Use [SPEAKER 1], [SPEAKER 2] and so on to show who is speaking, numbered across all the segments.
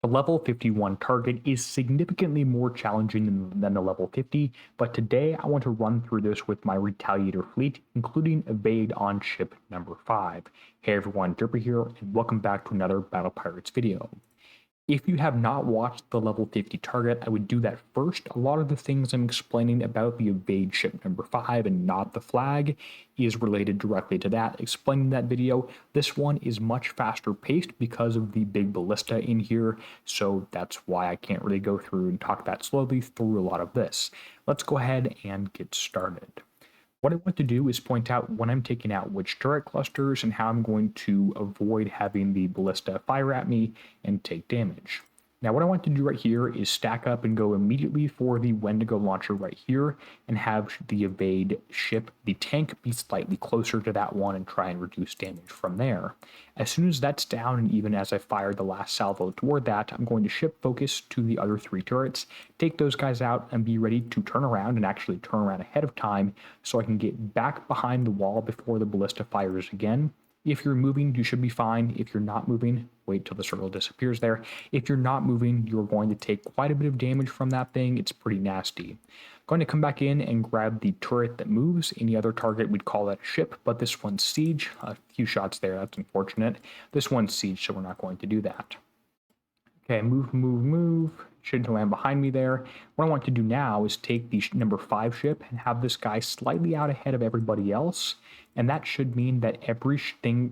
[SPEAKER 1] The level 51 target is significantly more challenging than the level 50, but today I want to run through this with my Retaliator fleet, including evade on ship number 5. Hey everyone, Debra here, and welcome back to another Battle Pirates video. If you have not watched the level 50 target, I would do that first. A lot of the things I'm explaining about the evade ship number 5 and not the flag is related directly to that. Explaining that video, this one is much faster paced because of the big ballista in here, so that's why I can't really go through and talk that slowly through a lot of this. Let's go ahead and get started. What I want to do is point out when I'm taking out which turret clusters and how I'm going to avoid having the ballista fire at me and take damage. Now what I want to do right here is stack up and go immediately for the Wendigo launcher right here and have the evade ship, the tank, be slightly closer to that one and try and reduce damage from there. As soon as that's down, and even as I fire the last salvo toward that, I'm going to shift focus to the other 3 turrets, take those guys out, and be ready to turn around and actually turn around ahead of time so I can get back behind the wall before the ballista fires again. If you're moving, you should be fine. If you're not moving, wait till the circle disappears there. If you're not moving, you're going to take quite a bit of damage from that thing. It's pretty nasty. Going to come back in and grab the turret that moves. Any other target, we'd call that a ship, but this one's siege. A few shots there, that's unfortunate. This one's siege, so we're not going to do that. Okay, move. Shouldn't land behind me there. What I want to do now is take the number 5 ship and have this guy slightly out ahead of everybody else. And that should mean that every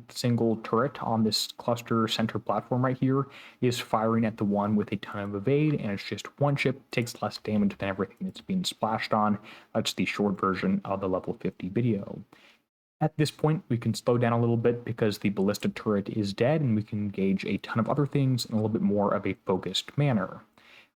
[SPEAKER 1] single turret on this cluster center platform right here is firing at the one with a ton of evade, and it's just one ship, takes less damage than everything that's being splashed on. That's the short version of the level 50 video. At this point, we can slow down a little bit because the ballista turret is dead, and we can engage a ton of other things in a little bit more of a focused manner.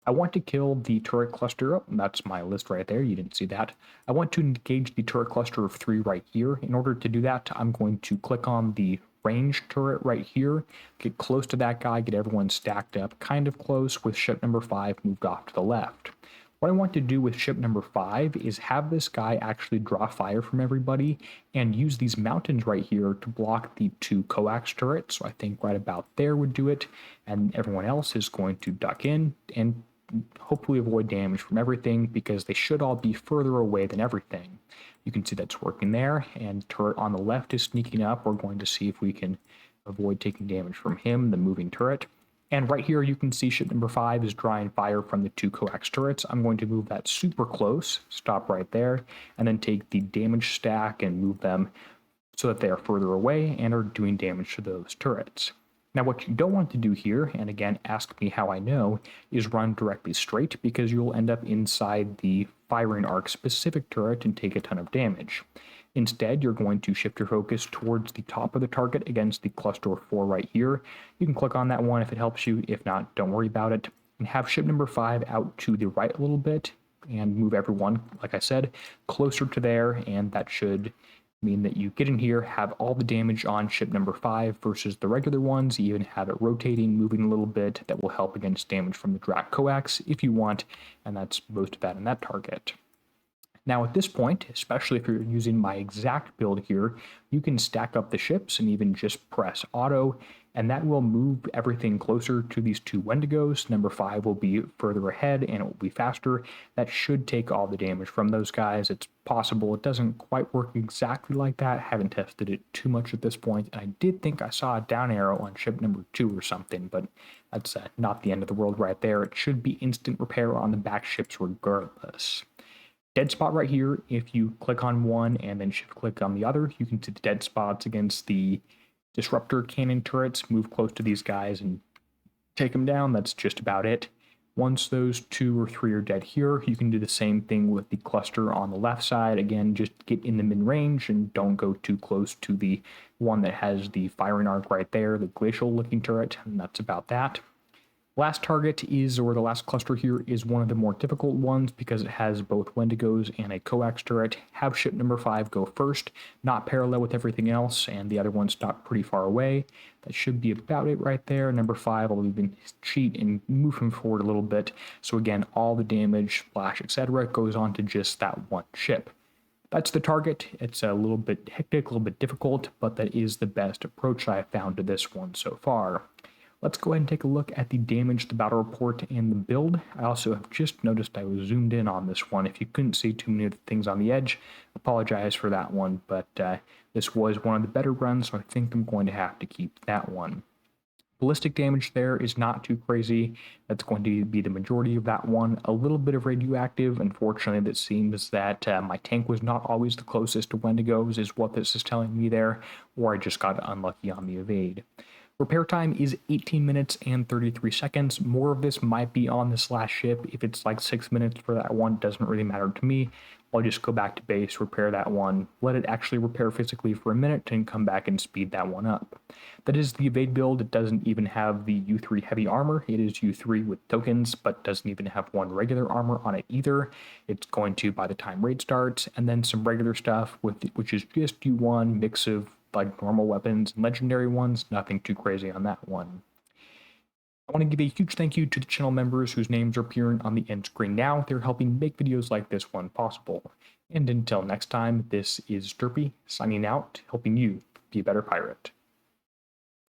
[SPEAKER 1] I want to kill the turret cluster. Oh, that's my list right there. You didn't see that. I want to engage the turret cluster of 3 right here. In order to do that, I'm going to click on the range turret right here, get close to that guy, get everyone stacked up kind of close with ship number 5 moved off to the left. What I want to do with ship number 5 is have this guy actually draw fire from everybody and use these mountains right here to block the 2 coax turrets. So I think right about there would do it, and everyone else is going to duck in and hopefully avoid damage from everything because they should all be further away than everything. You can see that's working there, and turret on the left is sneaking up. We're going to see if we can avoid taking damage from him, the moving turret. And right here you can see ship number 5 is drawing fire from the 2 coax turrets. I'm going to move that super close, stop right there, and then take the damage stack and move them so that they are further away and are doing damage to those turrets. Now what you don't want to do here, and again ask me how I know, is run directly straight because you'll end up inside the firing arc specific turret and take a ton of damage. Instead, you're going to shift your focus towards the top of the target against the cluster of 4 right here. You can click on that one if it helps you. If not, don't worry about it. And have ship number 5 out to the right a little bit and move everyone, like I said, closer to there, and that should mean that you get in here, have all the damage on ship number 5 versus the regular ones. You even have it rotating, moving a little bit. That will help against damage from the Drak coax if you want, and that's most of that in that target. Now at this point, especially if you're using my exact build here, you can stack up the ships and even just press auto, and that will move everything closer to these 2 Wendigos. Number 5 will be further ahead and it will be faster. That should take all the damage from those guys. It's possible. It doesn't quite work exactly like that. I haven't tested it too much at this point, and I did think I saw a down arrow on ship number 2 or something, but that's not the end of the world right there. It should be instant repair on the back ships regardless. Dead spot right here, if you click on one and then shift click on the other, you can see the dead spots against the disruptor cannon turrets. Move close to these guys and take them down. That's just about it. Once those 2 or 3 are dead here, you can do the same thing with the cluster on the left side. Again, just get in the mid-range and don't go too close to the one that has the firing arc right there, the glacial looking turret, and that's about that. Last target is, or the last cluster here, is one of the more difficult ones because it has both Wendigos and a coax turret. Have ship number 5 go first, not parallel with everything else, and the other one stop pretty far away. That should be about it right there. Number 5 will even cheat and move him forward a little bit. So again, all the damage, splash, etc. goes on to just that one ship. That's the target. It's a little bit hectic, a little bit difficult, but that is the best approach I have found to this one so far. Let's go ahead and take a look at the damage, the battle report, and the build. I also have just noticed I was zoomed in on this one. If you couldn't see too many of the things on the edge, apologize for that one, but this was one of the better runs, so I think I'm going to have to keep that one. Ballistic damage there is not too crazy. That's going to be the majority of that one. A little bit of radioactive. Unfortunately, it seems that my tank was not always the closest to Wendigos, is what this is telling me there, or I just got unlucky on the evade. Repair time is 18 minutes and 33 seconds. More of this might be on this last ship. If it's like 6 minutes for that one, doesn't really matter to me. I'll just go back to base, repair that one, let it actually repair physically for a minute, and come back and speed that one up. That is the evade build. It doesn't even have the U3 heavy armor. It is U3 with tokens, but doesn't even have one regular armor on it either. It's going to by the time raid starts, and then some regular stuff, which is just U1, mix of like normal weapons and legendary ones. Nothing too crazy on that one. I want to give a huge thank you to the channel members whose names are appearing on the end screen now. They're helping make videos like this one possible. And until next time, this is Derpy signing out, helping you be a better pirate.